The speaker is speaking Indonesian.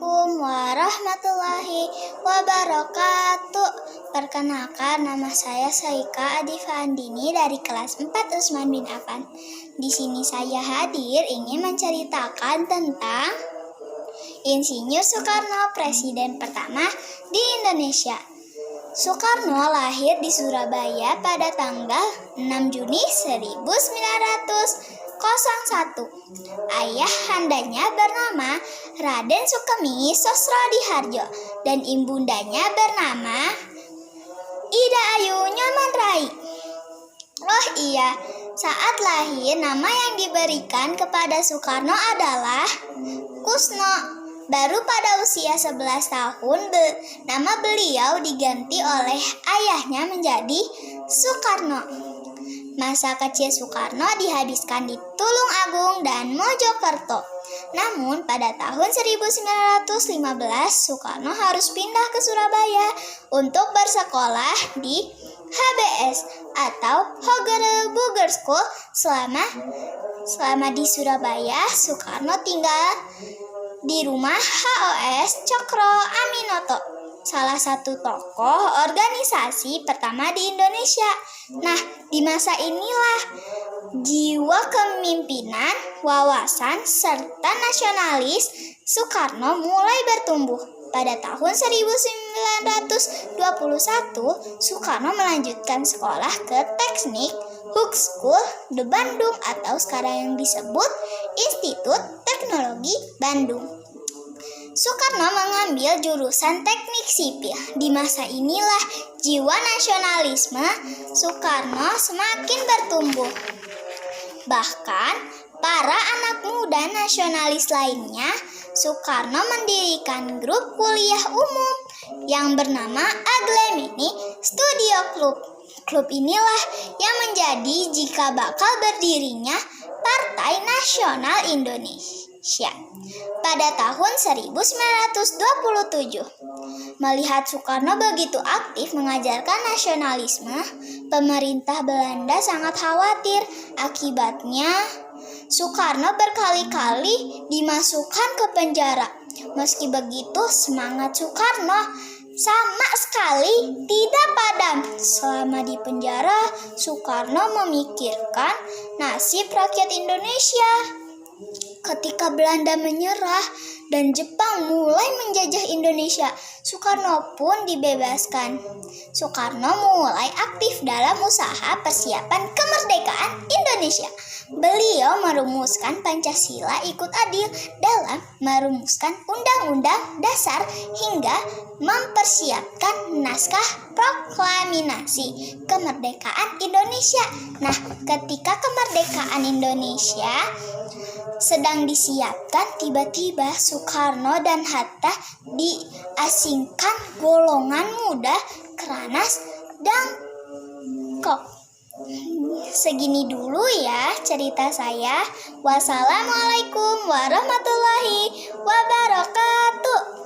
Assalamualaikum warahmatullahi wabarakatuh. Perkenalkan, nama saya Saika Adifa Andini dari kelas 4 Usman bin Affan. Di sini saya hadir ingin menceritakan tentang Insinyur Soekarno, presiden pertama di Indonesia. Soekarno lahir di Surabaya pada tanggal 6 Juni 1901. Ayah handanya bernama Raden Sukemi Sosrodihardjo dan ibundanya bernama Ida Ayu Nyoman Rai. Oh iya, saat lahir nama yang diberikan kepada Soekarno adalah Kusno. Baru pada usia 11 tahun nama beliau diganti oleh ayahnya menjadi Soekarno. Masa kecil Soekarno dihabiskan di Tulung Agung dan Mojokerto. Namun pada tahun 1915 Soekarno harus pindah ke Surabaya untuk bersekolah di HBS atau Hogere Burger School. Selama di Surabaya, Soekarno tinggal di rumah HOS Cokro Aminoto, salah satu tokoh organisasi pertama di Indonesia. Nah, di masa inilah jiwa kepemimpinan, wawasan, serta nasionalis Soekarno mulai bertumbuh. Pada tahun 1921, Soekarno melanjutkan sekolah ke Teknik Hugh School di Bandung atau sekarang yang disebut Institut Teknologi Bandung. Soekarno mengambil jurusan teknik sipil. Di masa inilah jiwa nasionalisme Soekarno semakin bertumbuh. Bahkan para anak muda nasionalis lainnya, Soekarno mendirikan grup kuliah umum yang bernama Aglemini Studio Club. Klub inilah yang menjadi jika bakal berdirinya Partai Nasional Indonesia pada tahun 1927. Melihat Soekarno begitu aktif mengajarkan nasionalisme, pemerintah Belanda sangat khawatir. Akibatnya, Soekarno berkali-kali dimasukkan ke penjara. Meski begitu, semangat Soekarno sama sekali tidak padam. Selama di penjara, Soekarno memikirkan nasib rakyat Indonesia. Ketika Belanda menyerah dan Jepang mulai menjajah Indonesia, Soekarno pun dibebaskan. Soekarno mulai aktif dalam usaha persiapan kemerdekaan Indonesia. Beliau merumuskan Pancasila ikut adil dalam merumuskan Undang-Undang Dasar hingga mempersiapkan naskah proklamasi kemerdekaan Indonesia. Nah, ketika kemerdekaan Indonesia sedang disiapkan, tiba-tiba Soekarno dan Hatta diasingkan golongan muda Kranas dan Kok. Segini dulu ya cerita saya. Wassalamualaikum warahmatullahi wabarakatuh.